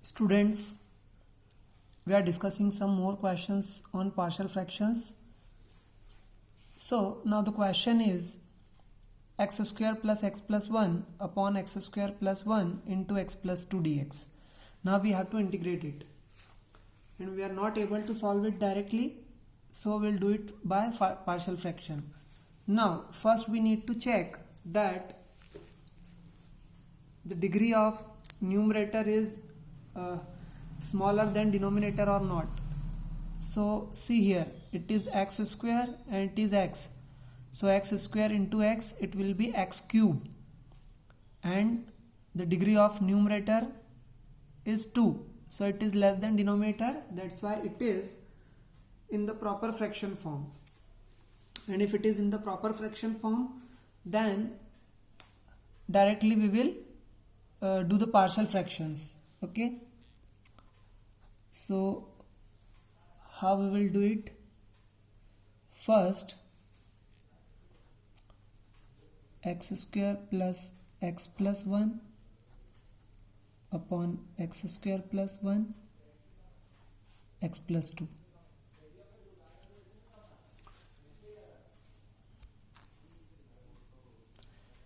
Students, we are discussing some more questions on partial fractions. So now the question is x square plus x plus 1 upon x square plus 1 into x plus 2 dx. Now we have to integrate it, and we are not able to solve it directly, so we'll do it by partial fraction. Now first we need to check that the degree of numerator is smaller than denominator or not. So see here, it is x square and it is x, so x square into x, it will be x cube, and the degree of numerator is 2, so it is less than denominator, that's why it is in the proper fraction form. And if it is in the proper fraction form, then directly we will do the partial fractions. Okay, so how we will do it? First, x square plus x plus 1 upon x square plus 1 x plus 2.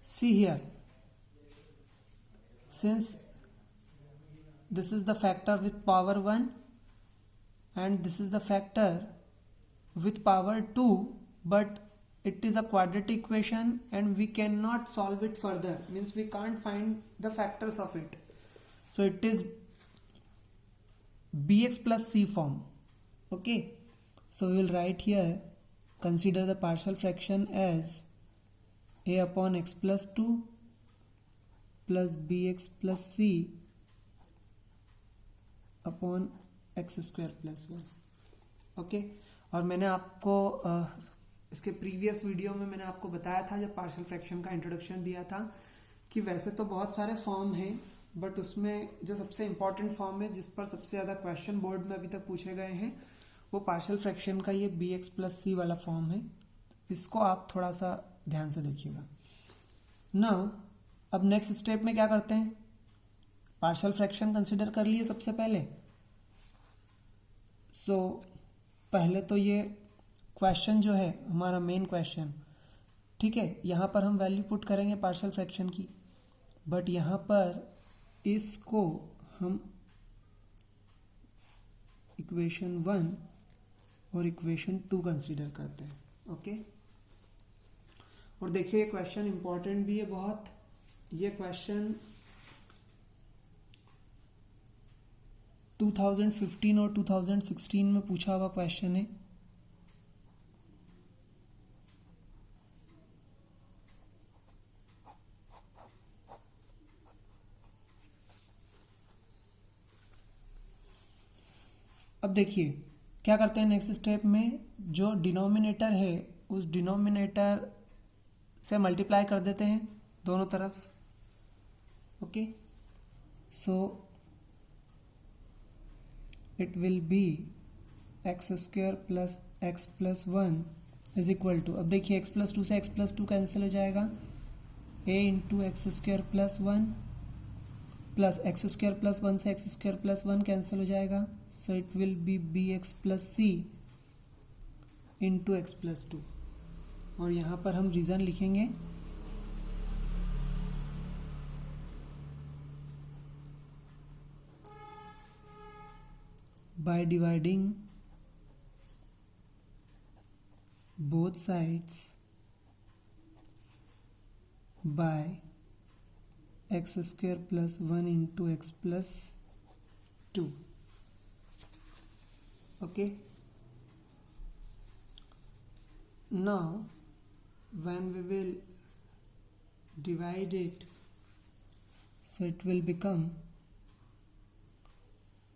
See here, since this is the factor with power 1 and this is the factor with power 2, but it is a quadratic equation and we cannot solve it further, means we can't find the factors of it, so it is bx plus c form. Okay, so we will write here, consider the partial fraction as a upon x plus 2 plus bx plus c upon X square plus 1. Okay, और मैंने आपको इसके previous video में मैंने आपको बताया था, जब पार्शियल फ्रैक्शन का इंट्रोडक्शन दिया था, कि वैसे तो बहुत सारे फॉर्म हैं, बट उसमें जो सबसे इम्पॉर्टेंट फॉर्म है जिस पर सबसे ज़्यादा क्वेश्चन बोर्ड में अभी तक पूछे गए हैं, वो पार्शियल फ्रैक्शन का ये बी एक्स प्लस सी वाला फॉर्म है. इसको आप थोड़ा सा ध्यान से देखिएगा. नाउ अब नेक्स्ट स्टेप में क्या करते हैं, पार्शियल फ्रैक्शन कंसिडर कर लिए सबसे पहले. सो पहले तो ये क्वेश्चन जो है हमारा मेन क्वेश्चन, ठीक है, यहाँ पर हम वैल्यू पुट करेंगे पार्शियल फ्रैक्शन की, बट यहाँ पर इसको हम इक्वेशन 1 और इक्वेशन 2 कंसिडर करते हैं. ओके, और देखिए ये क्वेश्चन इंपॉर्टेंट भी है बहुत. ये क्वेश्चन 2015 और 2016 में पूछा हुआ क्वेश्चन है. अब देखिए क्या करते हैं नेक्स्ट स्टेप में, जो डिनोमिनेटर है उस डिनोमिनेटर से मल्टीप्लाई कर देते हैं दोनों तरफ. Okay, so it will be x square plus x plus 1 is equal to, अब देखिए x plus 2 से x plus 2 कैंसिल हो जाएगा, a into x square plus 1 plus x square plus 1 से एक्स स्क्वायर प्लस 1 कैंसिल हो जाएगा, so it will be B x plus C into x plus 2. और यहाँ पर हम रीज़न लिखेंगे by dividing both sides by x square plus 1 into x plus 2. Okay, now when we will divide it, so it will become,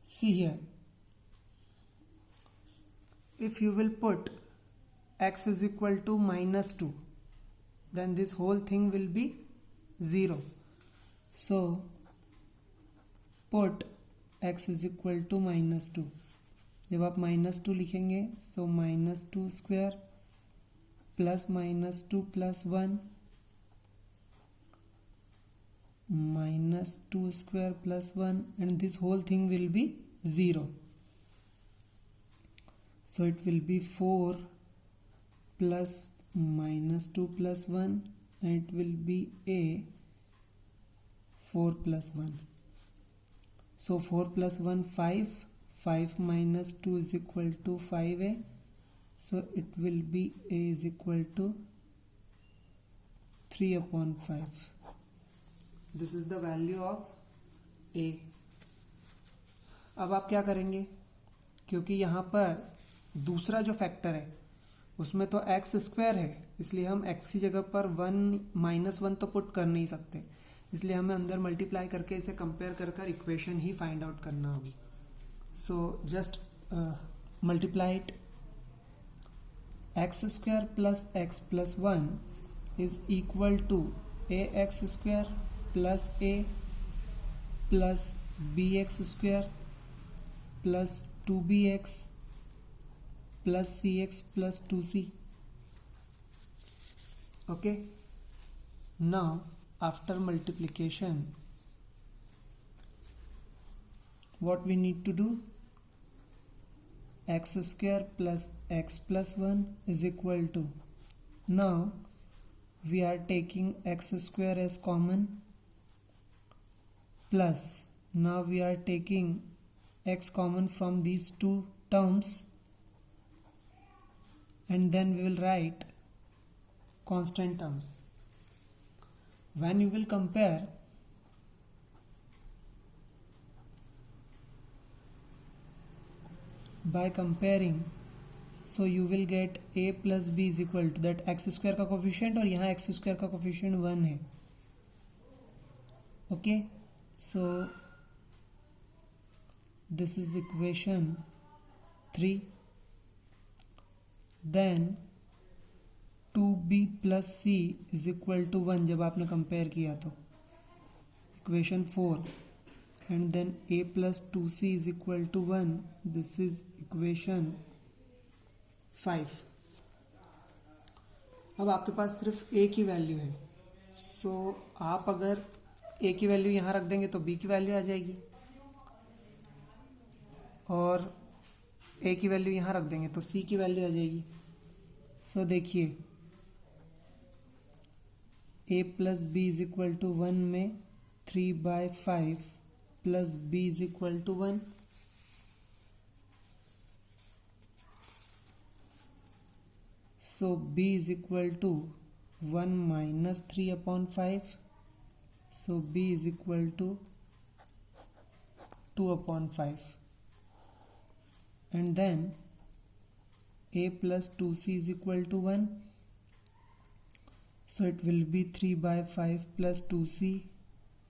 see here, if you will put x is equal to minus 2, then this whole thing will be 0. So put x is equal to minus 2. जब आप minus 2 लिखेंगे, so minus 2 square plus minus 2 plus 1 minus 2 square plus 1, and this whole thing will be 0. So it will be 4 plus minus 2 plus 1, and it will be a 4 plus 1. So 4 plus 1 5, 5 minus 2 is equal to 5a. So it will be a is equal to 3 upon 5. This is the value of a. अब आप क्या करेंगे, क्योंकि यहाँ पर दूसरा जो factor है उसमें तो एक्स स्क्वायर है, इसलिए हम एक्स की जगह पर 1 तो पुट कर नहीं सकते, इसलिए हमें अंदर मल्टीप्लाई करके इसे कंपेयर कर इक्वेशन ही फाइंड आउट करना होगी. So just multiply it. X square plus X plus 1 is equal to A X square plus A plus B x square plus 2bx plus cx plus 2c. Okay, now after multiplication what we need to do, x square plus x plus 1 is equal to, now we are taking x square as common, plus now we are taking x common from these two terms, and then we will write constant terms. When you will compare, by comparing, so you will get a plus b is equal to that x square का coefficient, और यहाँ x square का coefficient 1 है. Okay, so this is equation 3. Then 2b plus c is equal to 1 जब आपने compare किया तो, equation 4. And then a plus 2c is equal to 1, this is equation 5. अब आपके पास सिर्फ a की वैल्यू है, सो आप अगर a की वैल्यू यहाँ रख देंगे तो b की वैल्यू आ जाएगी, और a की वैल्यू यहाँ रख देंगे तो c की वैल्यू आ जाएगी. सो देखिए, a plus B is equal to 1 में 3/5 plus b is equal to 1. So b is equal to 1 minus 3/5. So b is equal to 2/5. And then a plus 2c is equal to 1, so it will be 3/5 plus 2c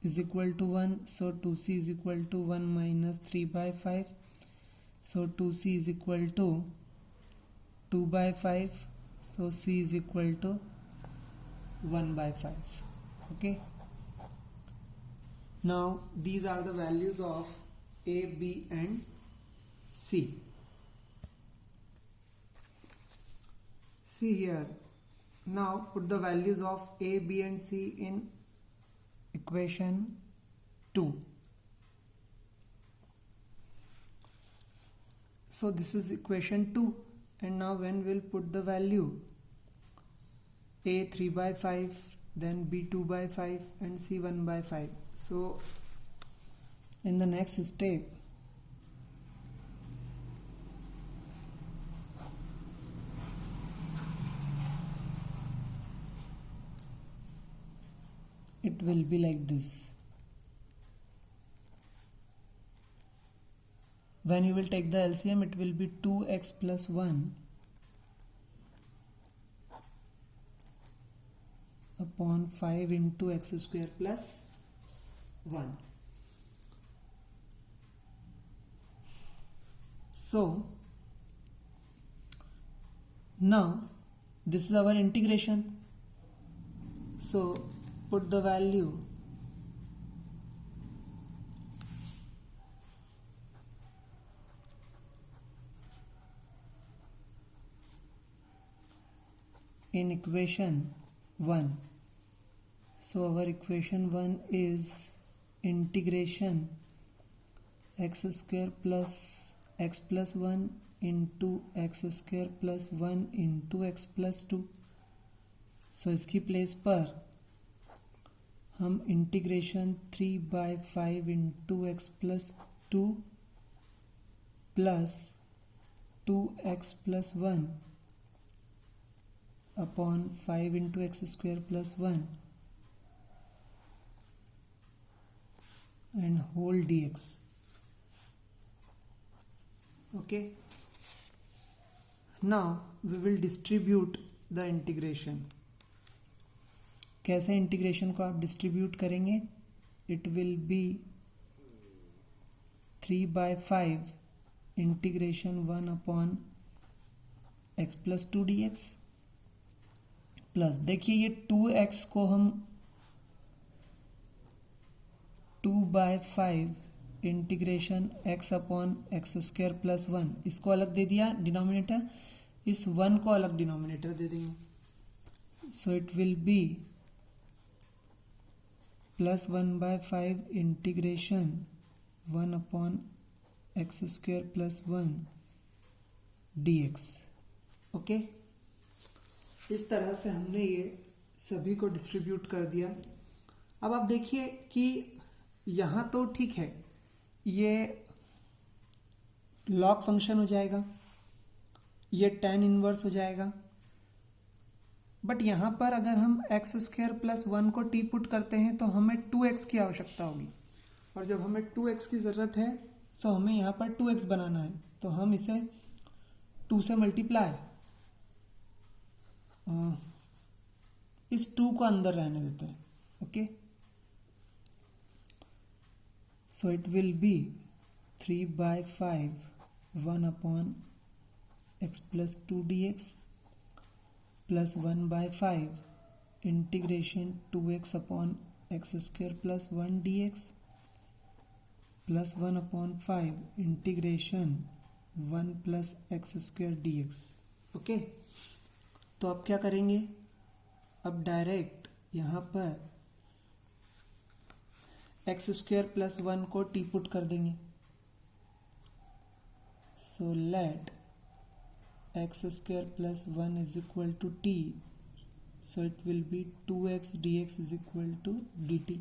is equal to 1, so 2c is equal to 1 minus 3/5, so 2c is equal to 2/5, so c is equal to 1/5. Okay, now these are the values of a, b and c. See here, now put the values of a, b and c in equation 2. So this is equation 2, and now when we'll put the value, a 3/5, then b 2/5 and c 1/5. So in the next step, it will be like this. When you will take the LCM, it will be 2x plus 1 upon 5 into x square plus 1. So now this is our integration. So put the value in equation 1. So our equation 1 is integration x square plus x plus 1 into x square plus 1 into x plus 2. So इसकी place पर हम integration 3/5 into x plus 2 plus 2x plus 1 upon 5 into x square plus 1 and whole dx. Okay, now we will distribute the integration. कैसे integration को आप distribute करेंगे? It will B 3/5 integration 1 upon x plus 2 D x plus, देखिए ये 2x को हम 2/5 integration x upon X square plus 1, इसको अलग दे दिया डिनोमिनेटर, इस 1 को अलग डिनोमिनेटर दे देंगे. सो it will B plus 1/5 integration 1 upon X square plus 1 dx. Okay, इस तरह से हमने ये सभी को डिस्ट्रीब्यूट कर दिया. अब आप देखिए कि यहाँ तो ठीक है, ये लॉग फंक्शन हो जाएगा, ये tan इनवर्स हो जाएगा, बट यहाँ पर अगर हम एक्स स्क्वायर प्लस 1 को टी पुट करते हैं तो हमें 2x की आवश्यकता होगी, और जब हमें 2x की ज़रूरत है तो हमें यहाँ पर 2x बनाना है, तो हम इसे 2 से मल्टीप्लाई, इस 2 को अंदर रहने देते हैं. Okay, so it will be 3/5 1 upon x plus 2 dx plus 1/5 integration 2x upon x square plus 1 dx plus 1 upon 5 integration 1 plus x square dx. Okay, तो अब क्या करेंगे? अब डायरेक्ट यहाँ पर एक्स स्क्वायर प्लस 1 को टी पुट कर देंगे. So let x square plus 1 is equal to T, so it will be 2x dx is equal to dt.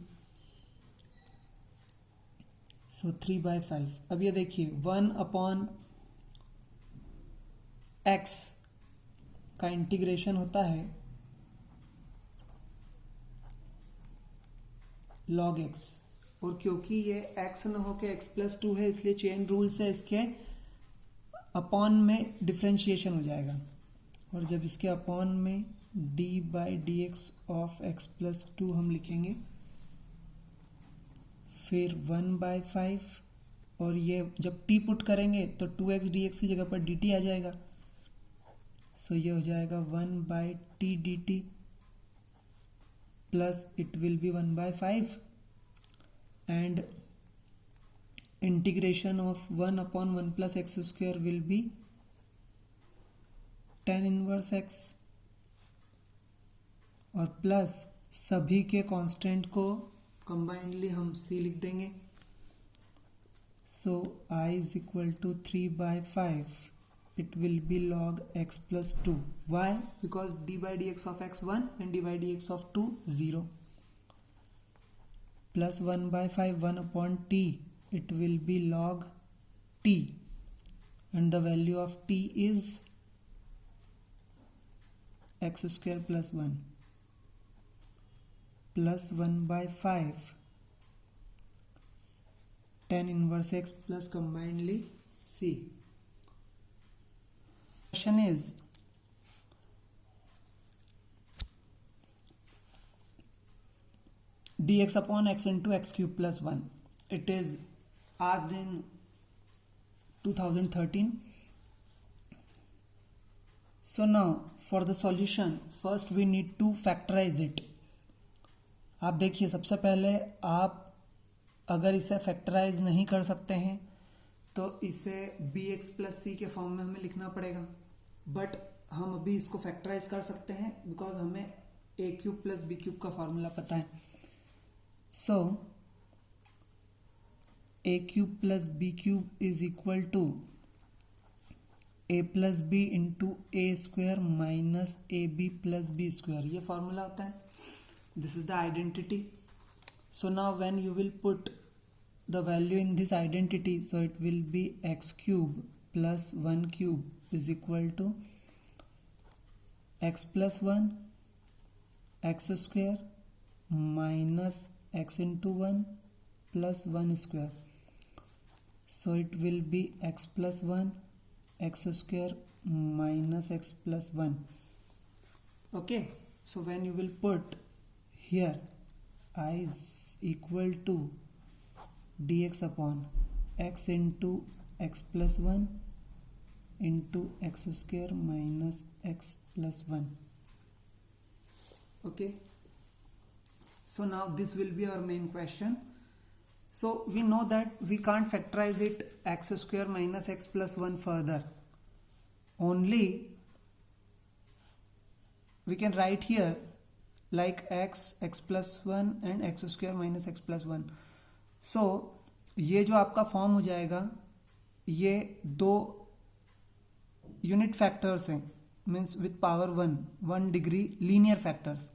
So 3/5. अब ये देखिए 1 अपॉन x का इंटीग्रेशन होता है log x, और क्योंकि ये x न होके x प्लस 2 है, इसलिए चेन रूल से इसके अपॉन में डिफ्रेंशिएशन हो जाएगा, और जब इसके अपॉन में d/dx ऑफ x प्लस 2 हम लिखेंगे, फिर 1/5, और ये जब t पुट करेंगे तो 2x dx की जगह पर dt आ जाएगा. सो ये हो जाएगा 1/t dt plus it will B 1/5 and integration of 1 upon 1 plus x square will be tan inverse x, और प्लस सभी के कांस्टेंट को कंबाइंडली हम c लिख देंगे. सो I is equal to 3/5, it will be log x plus 2. Why? Because d/dx of x 1 and d/dx of 2 0. Plus 1/5 1 upon t, it will be log t, and the value of t is x square plus 1 plus 1/5 tan inverse x plus combinedly c. Question is dx upon x into x cube plus 1. It is asked in 2013. So now for the solution, first we need to factorize it. आप देखिए, सबसे पहले आप अगर इसे factorise नहीं कर सकते हैं तो इसे bx प्लस सी के फॉर्म में हमें लिखना पड़ेगा, बट हम अभी इसको फैक्टराइज कर सकते हैं बिकॉज हमें A cube plus B cube का फॉर्मूला पता है. So A cube plus B cube is equal to A plus B into A square minus A B plus B square. ये फॉर्मूला होता है. This is the identity. So now when you will put the value in this identity, so it will be x cube plus 1 cube is equal to x plus 1 x square minus x into 1 plus 1 square. So it will be x plus 1 x square minus x plus 1. Okay, so when you will put here I is equal to dx upon x into x plus 1 into x square minus x plus 1. Okay, so now this will be our main question. So we know that we can't factorize it x square minus x plus 1 further. Only we can write here like x plus 1 and x square minus x plus 1. सो ये जो आपका form हो जाएगा, ये दो unit factors हैं, means with power 1 degree linear factors.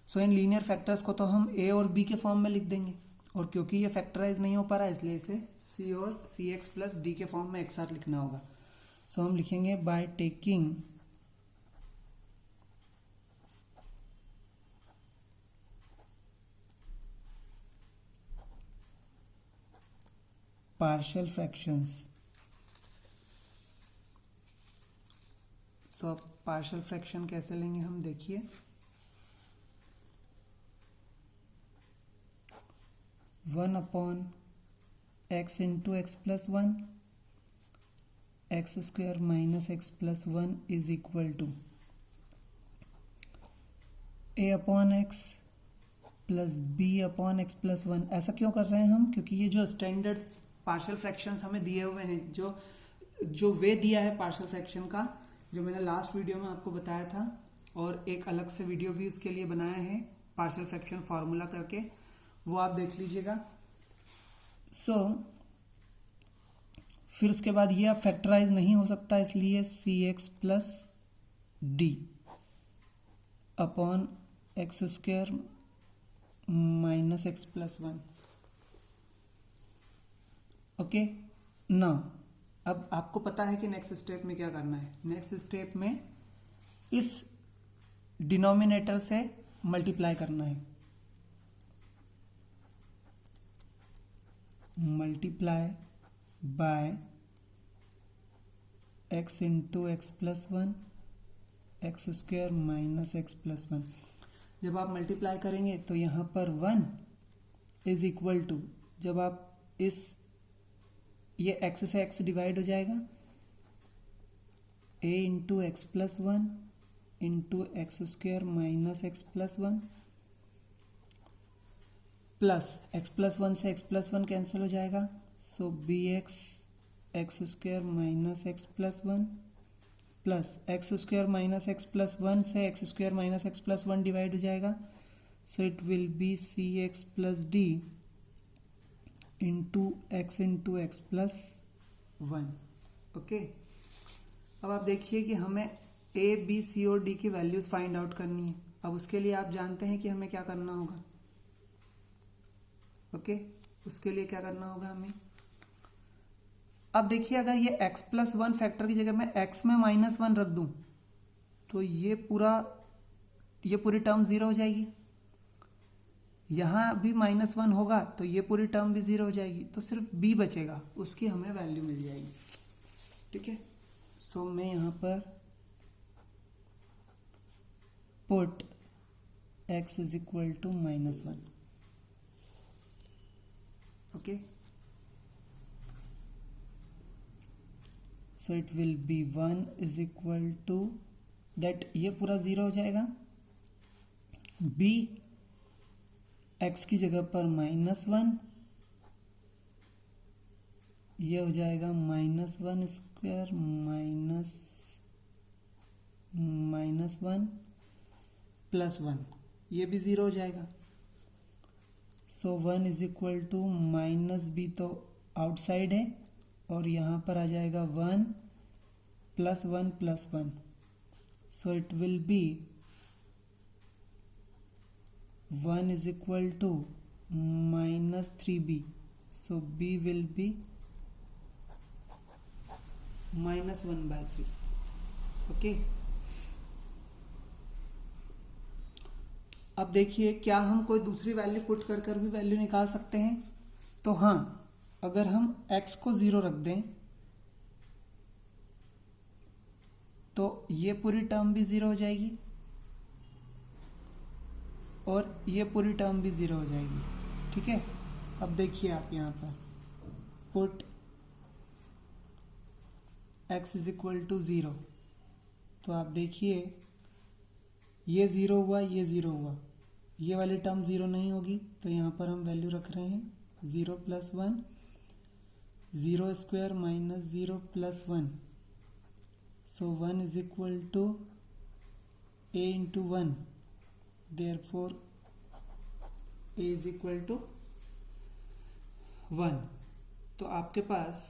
So in linear factors को तो हम ए और बी के फॉर्म में लिख देंगे, और क्योंकि ये फैक्टराइज नहीं हो पा रहा है इसलिए इसे सी और सी एक्स प्लस डी के फॉर्म में एक साथ लिखना होगा. सो हम लिखेंगे by taking partial fractions. So partial fraction कैसे लेंगे हम देखिए. One upon x into x plus 1 x square minus x plus 1 is equal to a upon x plus b upon x plus 1. ऐसा क्यों कर रहे हैं हम? क्योंकि ये जो स्टैंडर्ड पार्शियल फ्रैक्शंस हमें दिए हुए हैं, जो वे दिया है पार्शियल फ्रैक्शन का, जो मैंने लास्ट वीडियो में आपको बताया था, और एक अलग से वीडियो भी उसके लिए बनाया है पार्शियल फ्रैक्शन फार्मूला करके, वो आप देख लीजिएगा. सो फिर उसके बाद ये अब फैक्टराइज नहीं हो सकता, इसलिए C x plus D upon X square minus x plus 1. Okay ना, अब आपको पता है कि नेक्स्ट स्टेप में क्या करना है. नेक्स्ट स्टेप में इस डिनोमिनेटर से मल्टीप्लाई करना है. Multiply by x into x plus 1 x square minus x plus 1. जब आप मल्टीप्लाई करेंगे तो यहाँ पर 1 इज इक्वल टू, जब आप ये x से x डिवाइड हो जाएगा, a into x plus 1 into x square minus x plus 1 plus x plus 1 से x प्लस 1 कैंसिल हो जाएगा. So B x square minus x plus 1 plus x square minus x plus 1 से X square minus x plus 1 divide हो जाएगा. So it will be C x plus D into x plus 1. Okay, अब आप देखिए कि हमें A B C और D की वैल्यूज फाइंड आउट करनी है. अब उसके लिए आप जानते हैं कि हमें क्या करना होगा. ओके, उसके लिए क्या करना होगा हमें. अब देखिए, अगर ये x प्लस 1 फैक्टर की जगह मैं x में माइनस 1 रख दूं तो ये पूरी टर्म जीरो हो जाएगी. यहाँ भी माइनस 1 होगा तो ये पूरी टर्म भी जीरो हो जाएगी, तो सिर्फ b बचेगा, उसकी हमें वैल्यू मिल जाएगी. ठीक है, सो मैं यहाँ पर put x is equal to minus 1. Okay, so it will be 1 is equal to that, ये पूरा जीरो हो जाएगा. b x की जगह पर माइनस 1, ये हो जाएगा माइनस 1 स्क्वायर माइनस 1 प्लस 1, ये भी 0 हो जाएगा। So 1 is equal to minus b तो आउटसाइड है और यहाँ पर आ जाएगा 1 plus 1 plus 1, so it will be 1 is equal to minus 3b, so b will be minus 1/3. Okay, अब देखिए क्या हम कोई दूसरी वैल्यू पुट कर कर भी वैल्यू निकाल सकते हैं? तो हाँ, अगर हम x को 0 रख दें तो ये पूरी टर्म भी 0 हो जाएगी और ये पूरी टर्म भी 0 हो जाएगी। ठीक है, अब देखिए आप यहाँ पर put x is equal to 0, तो आप देखिए ये 0 हुआ, ये 0 हुआ, ये वाली टर्म 0 नहीं होगी, तो यहाँ पर हम वैल्यू रख रहे हैं 0 plus 1, 0 square minus 0 plus 1, so 1 is equal to a into 1, therefore a is equal to 1। तो आपके पास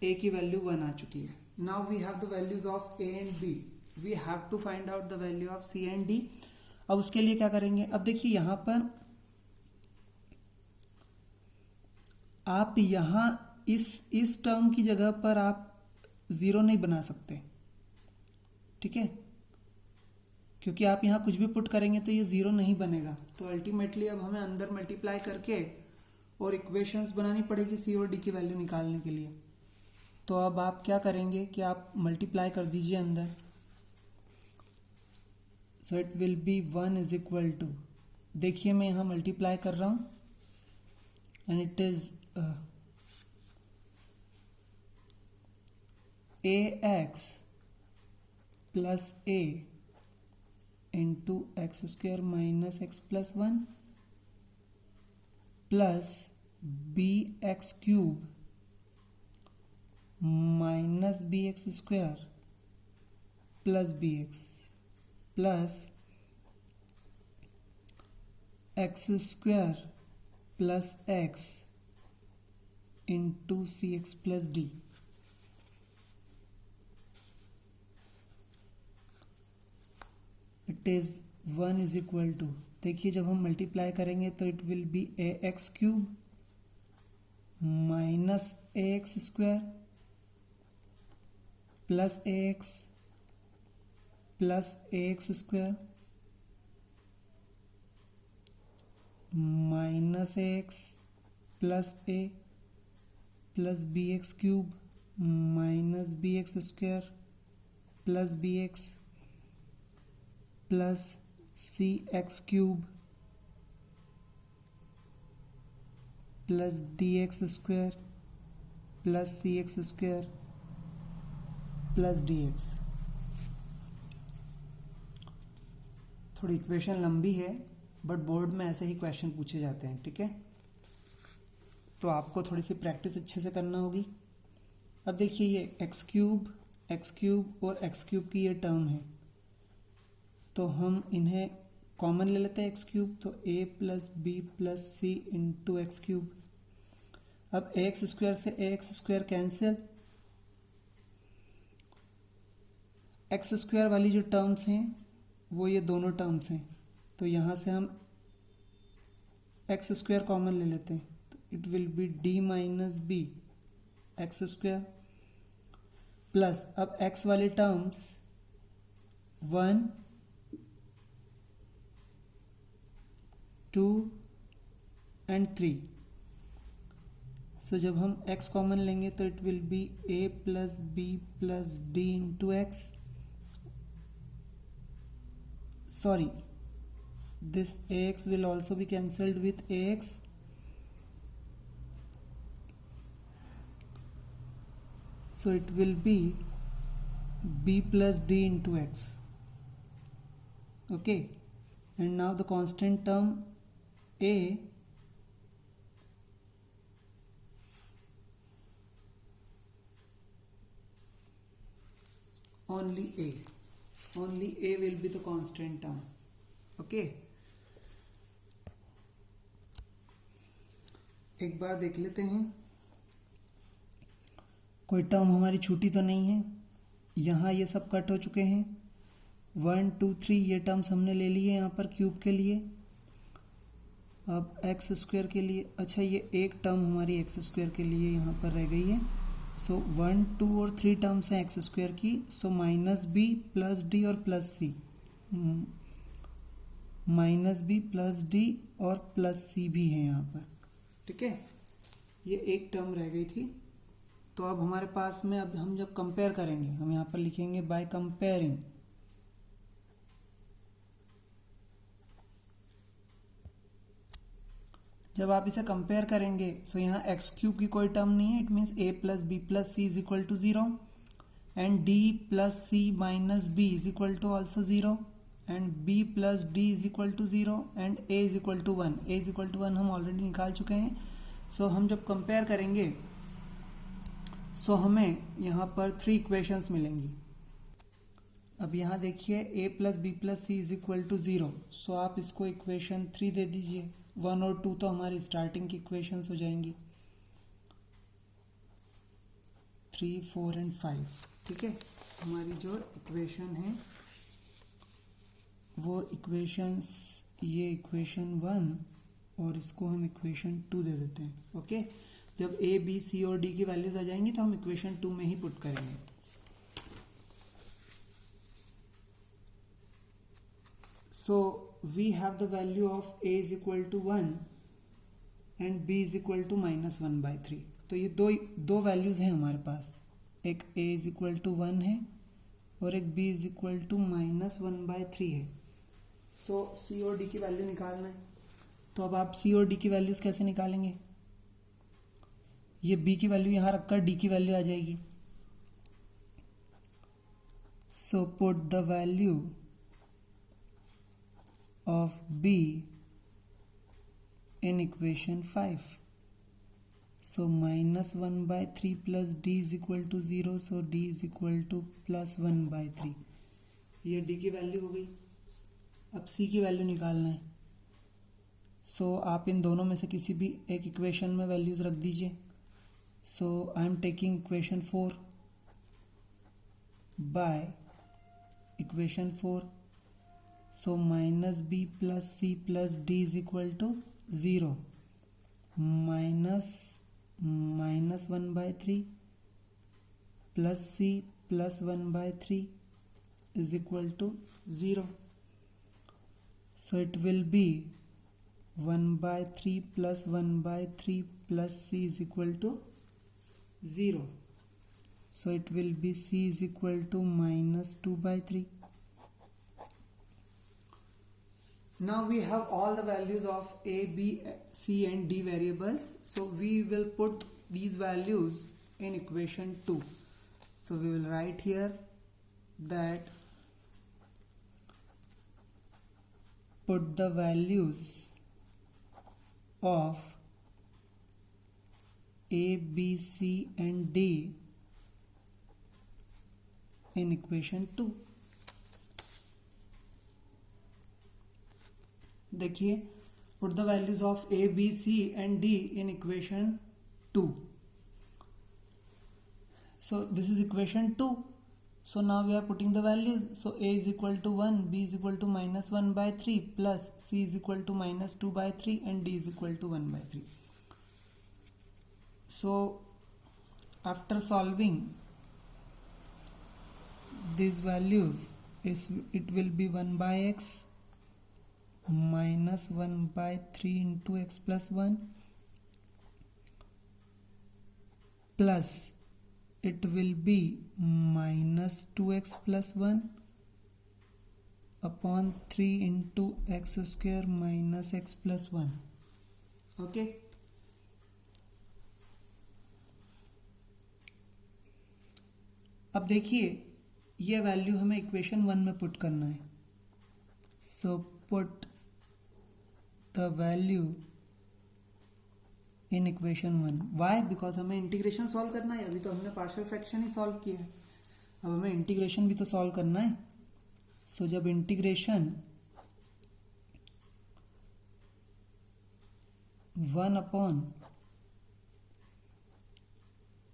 a की वैल्यू 1 आ चुकी है। Now we have the values of a and b, we have to find out the value of c and d। अब उसके लिए क्या करेंगे? अब देखिए यहां पर आप इस टर्म की जगह पर आप 0 नहीं बना सकते, ठीक है, क्योंकि आप यहाँ कुछ भी पुट करेंगे तो ये 0 नहीं बनेगा। तो अल्टीमेटली अब हमें अंदर मल्टीप्लाई करके और इक्वेशंस बनानी पड़ेगी सी और डी की वैल्यू निकालने के लिए। तो अब आप क्या करेंगे कि आप मल्टीप्लाई कर दीजिए अंदर, so it will be 1 is equal to, देखिए मैं यहाँ मल्टीप्लाई कर रहा हूँ and it is a x plus a into x square minus x plus 1 plus B x cube minus B x square plus B x plus x square plus x into c x plus d. It is 1 is equal to, देखिए जब हम multiply करेंगे तो it will be A x cube minus A X square plus A x plus A X square minus A x plus A plus B x cube minus B x square plus B x plus C X cube plus D X square plus C X square plus D X. थोड़ी equation लंबी है but board में ऐसे ही question पूछे जाते हैं, ठीक है, तो आपको थोड़ी सी प्रैक्टिस अच्छे से करना होगी। अब देखिए ये एक्स क्यूब और एक्स क्यूब की ये टर्म है, तो हम इन्हें कॉमन ले लेते हैं एक्स क्यूब, तो a plus B plus C into X cube. अब ए एक्स स्क्वायर से A X square cancel, X square वाली जो टर्म्स हैं वो ये दोनों टर्म्स हैं, तो यहाँ से हम एक्स स्क्वायर कॉमन ले लेते हैं, तो it will be d minus B x square plus, अब एक्स वाली टर्म्स 1 2 एंड 3, सो जब हम x कॉमन लेंगे तो it will be a plus B plus D into x, sorry this ax will also be cancelled with ax, so it will be b plus d into x, okay, and now the constant term a only a will be the constant term, okay, एक बार देख लेते हैं कोई term हमारी छूटी तो नहीं है। यहाँ ये सब कट हो चुके हैं, 1 2 3 ये टर्म्स हमने ले लिए यहाँ पर क्यूब के लिए। अब एक्स स्क्वायर के लिए, अच्छा ये एक टर्म हमारी एक्स स्क्वायर के लिए यहाँ पर रह गई है। सो 1 2 और 3 टर्म्स हैं एक्स स्क्वायर की। So minus b plus d और plus c, minus b plus d और प्लस सी भी है यहाँ पर, ठीक है। ये एक टर्म रह गई थी। तो अब हमारे पास में, अब हम जब कंपेयर करेंगे, हम यहाँ पर लिखेंगे बाय कंपेयरिंग, जब आप इसे कंपेयर करेंगे सो यहाँ एक्स क्यूब की कोई टर्म नहीं है, it means a plus B plus c is equal to 0 and d plus c minus b is equal to also 0 and b plus d is equal to 0 and a is equal to 1। A is equal to 1 हम already निकाल चुके हैं। सो हम जब compare करेंगे सो हमें यहाँ पर 3 इक्वेशंस मिलेंगी। अब यहाँ देखिए a plus B plus c is equal to 0, so आप इसको इक्वेशन 3 दे दीजिए। 1 और 2 तो हमारी स्टार्टिंग की इक्वेशंस हो जाएंगी, 3 4 एंड 5, ठीक है। हमारी जो इक्वेशन है वो इक्वेशंस, ये इक्वेशन 1 और इसको हम इक्वेशन 2 दे देते हैं, ओके। जब a b c और d की वैल्यूज आ जाएंगी तो हम इक्वेशन 2 में ही पुट करेंगे। So we have the value of a is equal to 1 and b is equal to -1/3। तो ये दो वैल्यूज हैं हमारे पास, एक a is equal to 1 है और एक b is equal to -1/3 है। सो c और d की वैल्यू निकालना है। तो अब आप c और d की वैल्यूज कैसे निकालेंगे? ये b की वैल्यू यहाँ रखकर d की वैल्यू आ जाएगी। So put the value of b in equation 5. So -1/3 plus d is equal to 0, so d is equal to +1/3। ये d की वैल्यू हो गई। अब c की वैल्यू निकालना है। सो आप इन दोनों में से किसी भी एक इक्वेशन में वैल्यूज रख दीजिए। So I am taking equation 4 by equation 4। So minus b plus c plus d is equal to 0 minus -1/3 plus c plus 1/3 is equal to 0. So it will be 1/3 plus 1/3 plus c is equal to 0. So it will be c is equal to -2/3. Now we have all the values of a, b, c and d variables. So we will put these values in equation 2. So we will write here that put the values of a, b, c and d in equation 2. देखिए, put the values of a, b, c and d in equation 2. So this is equation 2. So now we are putting the values. So a is equal to 1, b is equal to -1/3 plus c is equal to -2/3 and d is equal to 1/3. So after solving these values, it will be 1/x -1/3 into x plus 1 plus it will be -2x plus 1 upon 3 into x square minus x plus 1. Okay. अब देखिए, ये value हमें equation 1 में put करना है। So put the value in equation 1. Why? Because हमें integration solve करना है। अभी तो हमने पार्शियल फ्रैक्शन ही सॉल्व किया है, अब हमें इंटीग्रेशन भी तो सॉल्व करना है। सो जब integration 1 upon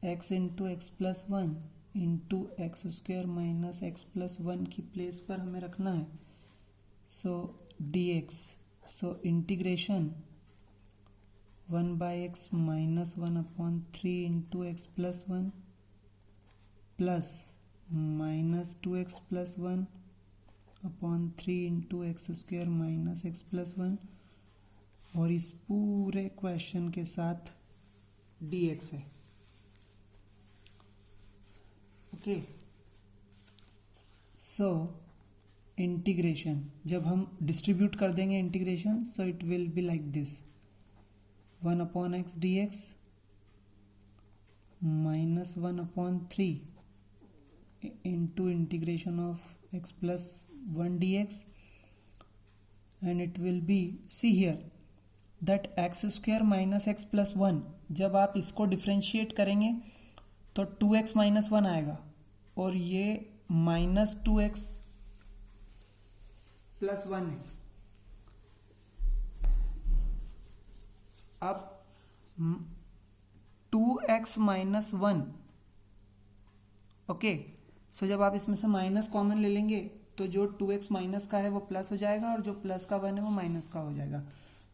x into x plus one into x square minus x plus one की प्लेस पर हमें रखना है. सो dx, so integration 1 by x minus 1 upon 3 into x plus one plus minus 2x plus one upon 3 into x square minus x plus one, और इस पूरे question के साथ dx है. ओके, सो इंटीग्रेशन जब हम डिस्ट्रीब्यूट कर देंगे integration, so it will be like this, 1 upon x d x minus 1 upon 3 into integration of x plus 1 D x, and it will be, see here that x square minus x plus one, जब आप इसको differentiate करेंगे तो 2x minus one आएगा, और ये minus 2x plus one है. अब 2x माइनस वन, ओके, सो जब आप इसमें से माइनस कॉमन ले लेंगे तो जो 2x माइनस का है वो प्लस हो जाएगा, और जो प्लस का 1 है वो माइनस का हो जाएगा.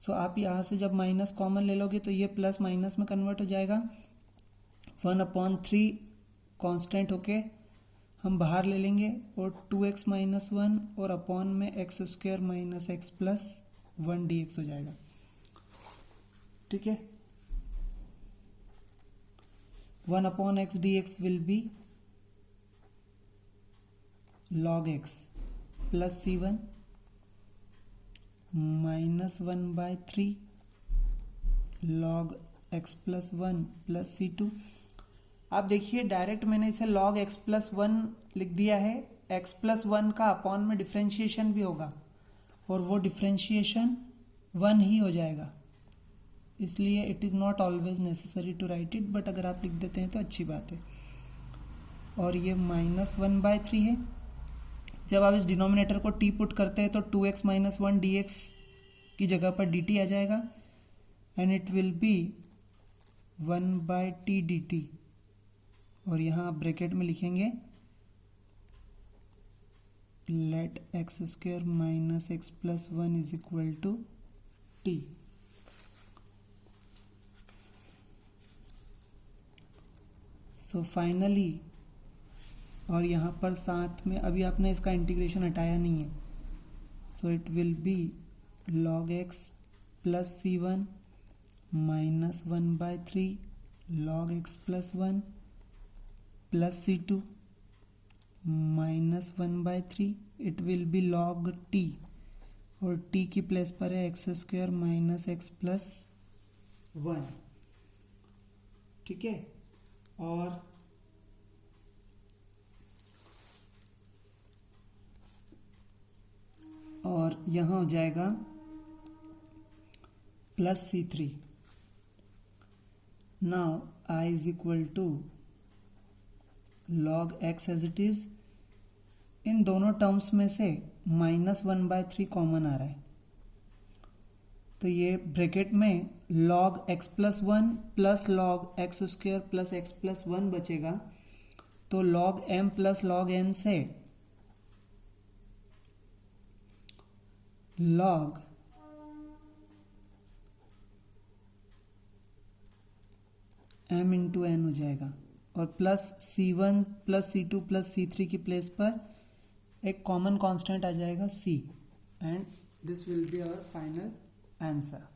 सो आप यहाँ से जब माइनस कॉमन ले लोगे तो ये प्लस माइनस में कन्वर्ट हो जाएगा. 1 अपॉन 3 कॉन्स्टेंट होके हम बाहर ले लेंगे, और 2x माइनस वन और अपॉन में x square minus x plus one d x हो जाएगा. ठीक है, 1 upon x d x will be log x plus c1 minus 1 by 3 log x plus one plus c2. आप देखिए डायरेक्ट मैंने इसे log x प्लस वन लिख दिया है. x प्लस वन का अपॉन में डिफ्रेंशिएशन भी होगा, और वो डिफ्रेंशिएशन 1 ही हो जाएगा, इसलिए it is not always necessary to write it, but अगर आप लिख देते हैं तो अच्छी बात है. और ये माइनस 1 बाय 3 है. जब आप इस डिनोमिनेटर को t पुट करते हैं तो 2x minus one d x की जगह पर dt आ जाएगा, and it will be 1 by t d t, और यहाँ आप ब्रैकेट में लिखेंगे let x square minus x plus one is equal to T. So finally, और यहाँ पर साथ में अभी आपने इसका इंटीग्रेशन हटाया नहीं है, so it will be log x plus C one minus 1 by 3 log x plus one plus c2 minus 1 by 3, it will be log t, और t की प्लेस पर है X square minus x plus one. ठीक है, और यहाँ हो जाएगा plus c3. Now i is equal to log x as it is. इन दोनों टर्म्स में से माइनस 1 बाय 3 कॉमन आ रहा है, तो ये ब्रैकेट में log x plus one plus log x square plus X plus one बचेगा, तो log m plus log n से log m इंटू एन हो जाएगा, और plus c1 plus c2 plus c3 की प्लेस पर एक कॉमन कांस्टेंट आ जाएगा c, and this will be our final answer.